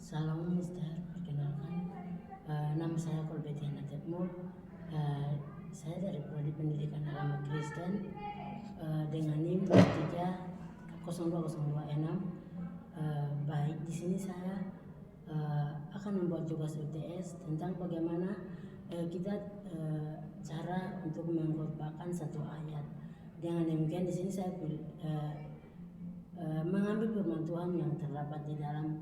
Salam Mister, perkenalkan nama saya Kolbetiana Tetmul. Saya dari Prodi Pendidikan Agama Kristen dengan NIM 030206. Baik, di sini saya akan membuat tugas UTS tentang bagaimana kita cara untuk mengkhotbahkan satu ayat. Dengan demikian di sini saya mengambil firman Tuhan yang terdapat di dalam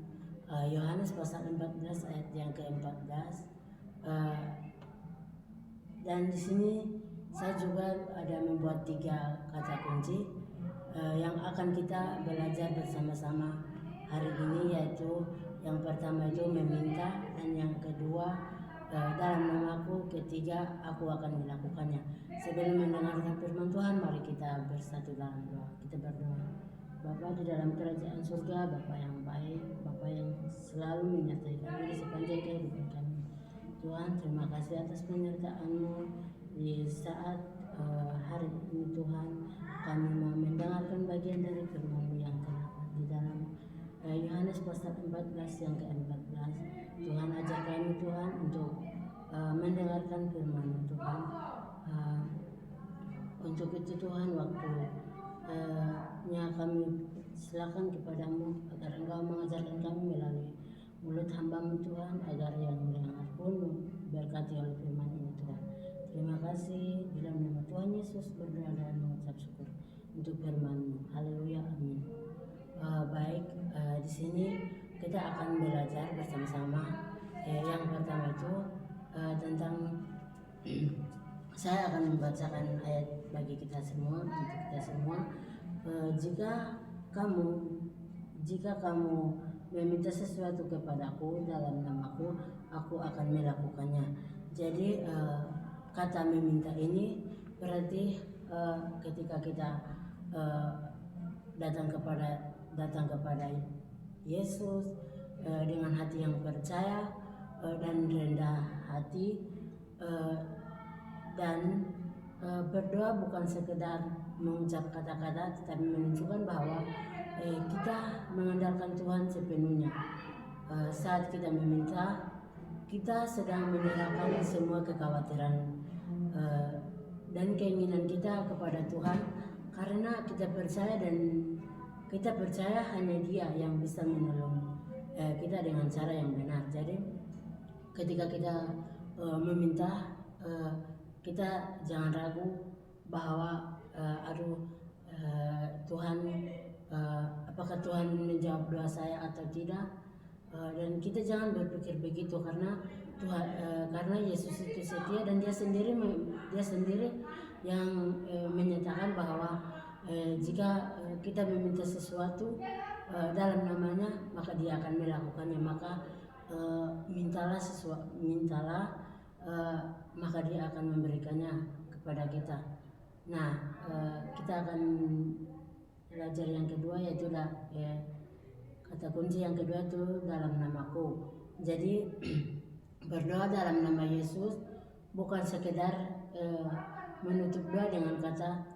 Yohanes pasal 14 ayat yang ke-14. Dan di sini saya juga ada membuat 3 kata kunci yang akan kita belajar bersama-sama hari ini, yaitu yang pertama itu meminta, dan yang kedua dalam namaku, ketiga aku akan melakukannya. Sebelum mendengarkan firman Tuhan, mari kita bersatu dalam doa. Kita berdoa. Bapa di dalam kerajaan surga, Bapa yang baik, Bapa yang selalu menyertai kami di sepanjang kehidupan kami. Tuhan, terima kasih atas penyertaan-Mu di saat hari ini. Tuhan, kami mau mendengarkan bagian dari firman-Mu yang terdapat di dalam Yohanes pasal 14 yang ke-14. Tuhan, ajar kami Tuhan untuk mendengarkan firman-Mu Tuhan. Untuk itu Tuhan, waktu kami silakan kepadamu agar Engkau mengajarkan kami melalui mulut hamba-Mu Tuhan, agar yang mendengar pun berkati oleh firman ini Tuhan. Terima kasih, dalam nama Tuhan Yesus berdoa dan mengucap syukur untuk firman-Mu. Haleluya, amin. Baik, di sini kita akan belajar bersama-sama. Yang pertama itu tentang saya akan membacakan ayat bagi kita semua, untuk kita semua. Jika kamu meminta sesuatu kepadaku dalam namaku, aku akan melakukannya. Jadi kata meminta ini berarti ketika kita datang kepada Yesus dengan hati yang percaya dan rendah hati, dan berdoa bukan sekedar mengucap kata-kata, tetapi menunjukkan bahwa kita mengandalkan Tuhan sepenuhnya. Saat kita meminta, kita sedang menyerahkan semua kekhawatiran dan keinginan kita kepada Tuhan, karena kita percaya hanya Dia yang bisa menolong kita dengan cara yang benar. Jadi ketika kita meminta, kita jangan ragu bahwa Tuhan, apakah Tuhan menjawab doa saya atau tidak, dan kita jangan berpikir begitu, karena Tuhan, karena Yesus itu setia, dan dia sendiri yang menyatakan bahwa jika kita meminta sesuatu dalam namanya, maka Dia akan melakukannya. Maka mintalah, maka Dia akan memberikannya kepada kita. Nah, kita akan belajar yang kedua, yaitu kata kunci yang kedua itu dalam namaku. Jadi berdoa dalam nama Yesus bukan sekedar menutup doa dengan kata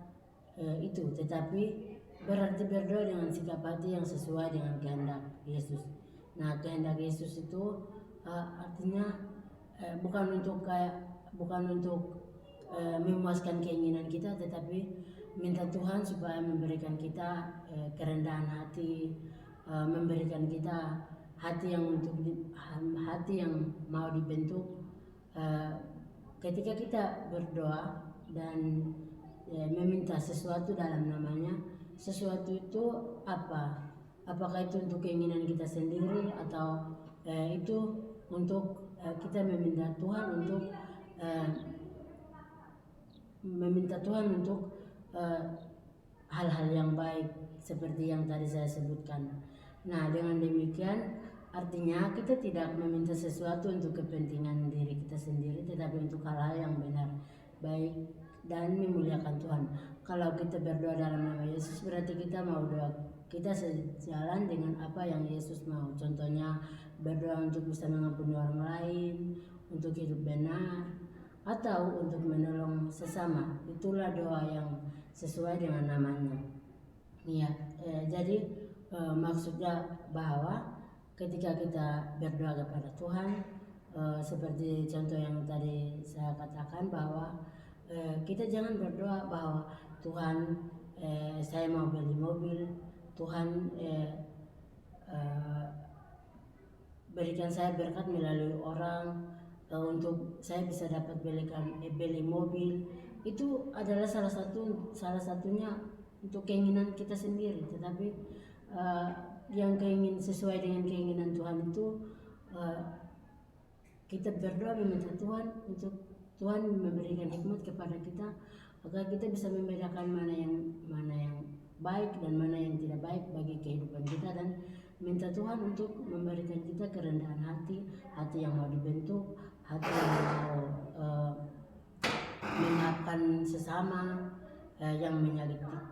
itu, tetapi berarti berdoa dengan sikap hati yang sesuai dengan kehendak Yesus. Nah, kehendak Yesus itu artinya bukan untuk memuaskan keinginan kita, tetapi minta Tuhan supaya memberikan kita kerendahan hati, memberikan kita hati yang mau dibentuk. Ketika kita berdoa dan meminta sesuatu dalam namanya, sesuatu itu apa? Apakah itu untuk keinginan kita sendiri, atau itu untuk kita meminta Tuhan untuk hal-hal yang baik seperti yang tadi saya sebutkan. Nah, dengan demikian artinya kita tidak meminta sesuatu untuk kepentingan diri kita sendiri, tetapi untuk hal-hal yang benar, baik, dan memuliakan Tuhan. Kalau kita berdoa dalam nama Yesus, berarti kita mau doa kita sejalan dengan apa yang Yesus mau. Contohnya berdoa untuk bisa mengampuni orang lain, untuk hidup benar, atau untuk menolong sesama. Itulah doa yang sesuai dengan namanya. Jadi maksudnya bahwa ketika kita berdoa kepada Tuhan, seperti contoh yang tadi saya katakan bahwa kita jangan berdoa bahwa Tuhan, saya mau beli mobil, Tuhan berikan saya berkat melalui orang, untuk saya bisa dapat beli mobil. Itu adalah salah satunya untuk keinginan kita sendiri, tetapi yang sesuai dengan keinginan Tuhan itu kita berdoa meminta Tuhan untuk Tuhan memberikan hikmat kepada kita agar kita bisa membedakan mana yang baik dan mana yang tidak baik bagi kehidupan kita, dan minta Tuhan untuk memberikan kita kerendahan hati yang mau dibentuk, hati yang mau memaafkan sesama yang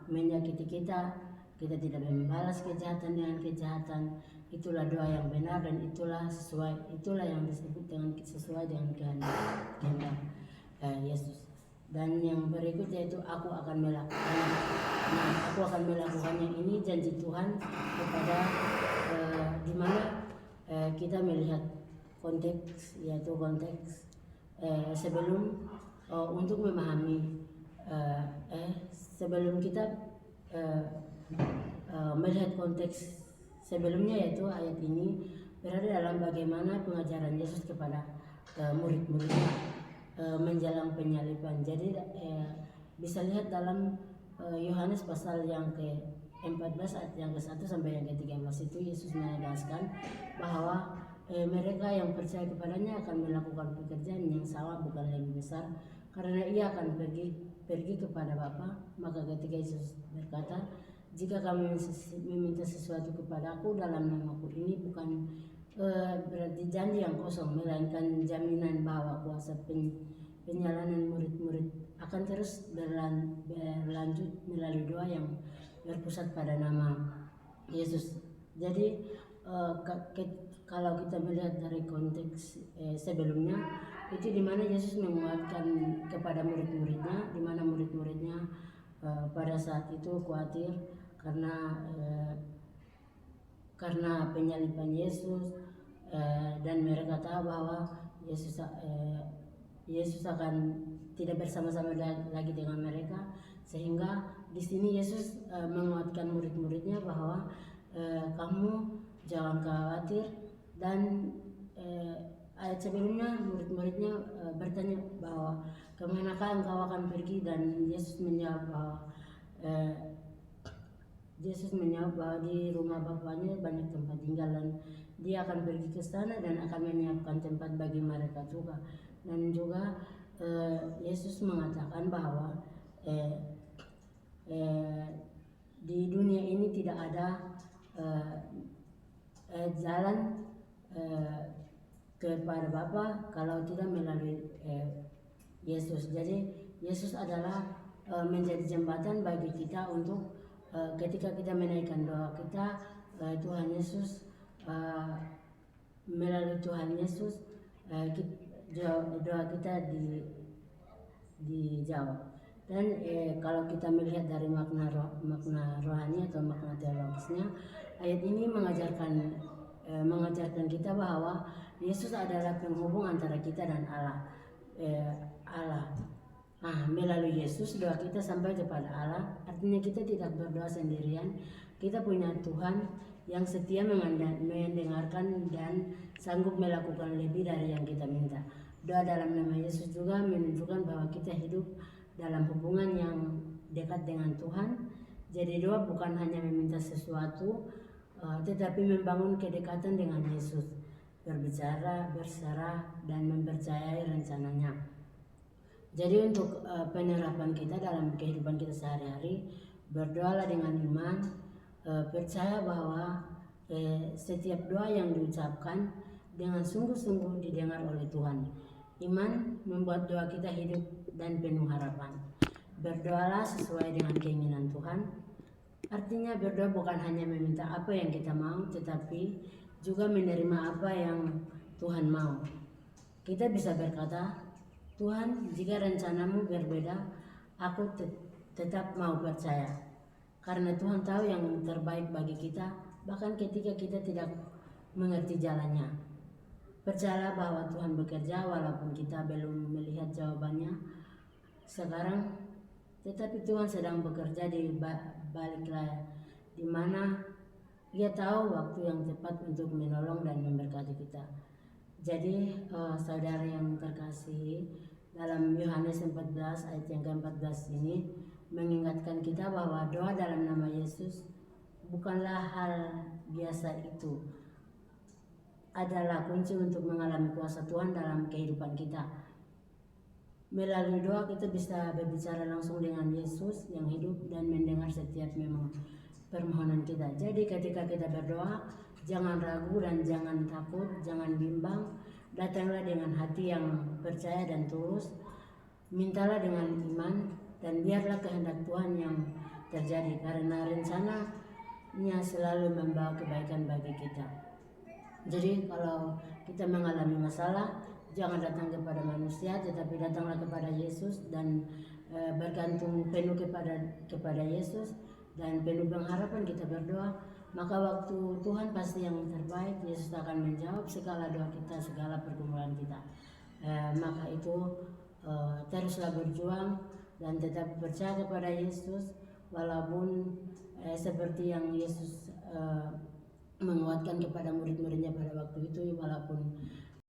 menyakiti kita tidak membalas kejahatan dengan kejahatan. Itulah doa yang benar dan itulah yang disebut dengan sesuai dengan kehendak Yesus. Dan yang berikut yaitu aku akan melakukannya. Nah, aku akan melakukannya ini janji Tuhan kepada di mana kita melihat konteks, yaitu konteks sebelum untuk memahami sebelum kita melihat konteks sebelumnya, yaitu ayat ini berada dalam bagaimana pengajaran Yesus kepada murid-muridnya menjelang penyaliban. Jadi bisa lihat dalam Yohanes pasal yang ke-14 ayat yang ke-1 sampai yang ke-13 itu Yesus menegaskan bahwa mereka yang percaya kepadanya akan melakukan pekerjaan yang sama, bukan lebih besar, karena ia akan pergi kepada Bapa. Maka ketika Yesus berkata, jika kamu meminta sesuatu kepadaku dalam namaku, ini bukan berarti janji yang kosong, melainkan jaminan bahwa kuasa penyalanan murid-murid akan terus berlanjut melalui doa yang berpusat pada nama Yesus. Jadi kalau kita melihat dari konteks sebelumnya, itu di mana Yesus menguatkan kepada murid-muridnya, di mana murid-muridnya pada saat itu khawatir karena penyaliban Yesus, dan mereka tahu bahwa Yesus akan tidak bersama-sama lagi dengan mereka, sehingga di sini Yesus menguatkan murid-muridnya bahwa kamu jangan khawatir. Dan ayat sebelumnya murid-muridnya bertanya bahwa kemanakah engkau akan pergi, dan Yesus menjawab bahwa di rumah Bapaknya banyak tempat tinggal, dan dia akan pergi ke sana dan akan menyiapkan tempat bagi mereka juga. Dan juga Yesus mengatakan bahwa di dunia ini tidak ada jalan kepada Bapa kalau tidak melalui Yesus. Jadi Yesus adalah menjadi jembatan bagi kita untuk ketika kita menaikkan doa kita, Tuhan Yesus, melalui Tuhan Yesus doa kita dijawab. Dan kalau kita melihat dari makna rohani atau makna teologisnya, ayat ini mengajarkan kita bahwa Yesus adalah penghubung antara kita dan Allah. Melalui Yesus doa kita sampai kepada Allah. Artinya kita tidak berdoa sendirian. Kita punya Tuhan yang setia mendengarkan dan sanggup melakukan lebih dari yang kita minta. Doa dalam nama Yesus juga menunjukkan bahwa kita hidup dalam hubungan yang dekat dengan Tuhan. Jadi doa bukan hanya meminta sesuatu, tetapi membangun kedekatan dengan Yesus, berbicara, berserah, dan mempercayai rencananya. Jadi untuk penerapan kita dalam kehidupan kita sehari-hari, berdoalah dengan iman, percaya bahwa setiap doa yang diucapkan dengan sungguh-sungguh didengar oleh Tuhan. Iman membuat doa kita hidup dan penuh harapan. Berdoalah sesuai dengan keinginan Tuhan. Artinya berdoa bukan hanya meminta apa yang kita mau, tetapi juga menerima apa yang Tuhan mau. Kita bisa berkata, Tuhan, jika rencanamu berbeda, aku tetap mau percaya. Karena Tuhan tahu yang terbaik bagi kita, bahkan ketika kita tidak mengerti jalannya. Percayalah bahwa Tuhan bekerja walaupun kita belum melihat jawabannya sekarang, tetapi Tuhan sedang bekerja di balik layar, di mana Dia tahu waktu yang tepat untuk menolong dan memberkati kita. Jadi saudara yang terkasihi, dalam Yohanes 14 ayat yang ke-14 ini mengingatkan kita bahwa doa dalam nama Yesus bukanlah hal biasa, itu adalah kunci untuk mengalami kuasa Tuhan dalam kehidupan kita. Melalui doa kita bisa berbicara langsung dengan Yesus yang hidup dan mendengar setiap permohonan kita. Jadi ketika kita berdoa, jangan ragu dan jangan takut, jangan bimbang. Datanglah dengan hati yang percaya dan tulus. Mintalah dengan iman dan biarlah kehendak Tuhan yang terjadi, karena rencananya selalu membawa kebaikan bagi kita. Jadi kalau kita mengalami masalah, jangan datang kepada manusia, tetapi datanglah kepada Yesus dan bergantung penuh kepada Yesus dan penuh pengharapan kita berdoa. Maka waktu Tuhan pasti yang terbaik, Yesus akan menjawab segala doa kita, segala pergumulan kita. Maka itu teruslah berjuang dan tetap percaya kepada Yesus, walaupun seperti yang Yesus menguatkan kepada murid-muridnya pada waktu itu, walaupun